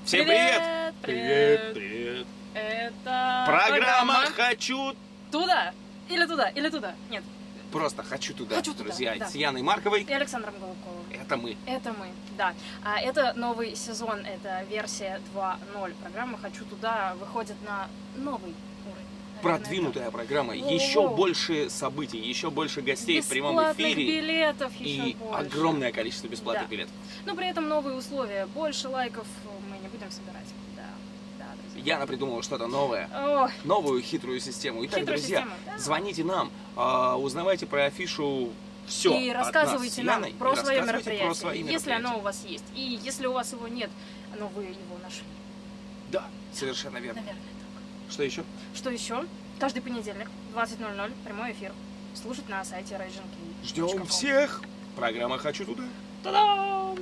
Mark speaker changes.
Speaker 1: Всем привет! Привет!
Speaker 2: Это
Speaker 1: Программа «Хочу
Speaker 2: туда» или туда, или туда. Нет.
Speaker 1: Просто «Хочу туда»,
Speaker 2: «Хочу туда»,
Speaker 1: друзья,
Speaker 2: да.
Speaker 1: с Яной Марковой.
Speaker 2: И Александром Голубковым.
Speaker 1: Это мы.
Speaker 2: Это мы, да. Это новый сезон, это версия 2.0. Программа «Хочу туда» выходит на новый уровень.
Speaker 1: Продвинутая программа,
Speaker 2: Воу-воу.
Speaker 1: еще больше событий, еще больше гостей в прямом
Speaker 2: Бесплатных
Speaker 1: эфире.
Speaker 2: билетов еще
Speaker 1: И
Speaker 2: больше.
Speaker 1: огромное количество бесплатных
Speaker 2: Да.
Speaker 1: билетов.
Speaker 2: Но при этом новые условия. Больше лайков мы не будем собирать. Да, друзья.
Speaker 1: Яна придумала что-то новое,
Speaker 2: Ой,
Speaker 1: новую хитрую систему. Итак,
Speaker 2: Хитрую
Speaker 1: друзья,
Speaker 2: систему, да.
Speaker 1: звоните нам, узнавайте про афишу все.
Speaker 2: и рассказывайте нам про свое мероприятие,
Speaker 1: про свои
Speaker 2: если
Speaker 1: мероприятия.
Speaker 2: оно у вас есть. И если у вас его нет, но вы его нашли.
Speaker 1: Да, совершенно верно.
Speaker 2: Наверное, так.
Speaker 1: Что еще?
Speaker 2: Что еще? Каждый понедельник, 20:00, прямой эфир. Слушать на сайте RagenKey.
Speaker 1: Ждем всех. Программа «Хочу туда».
Speaker 2: Та-дам!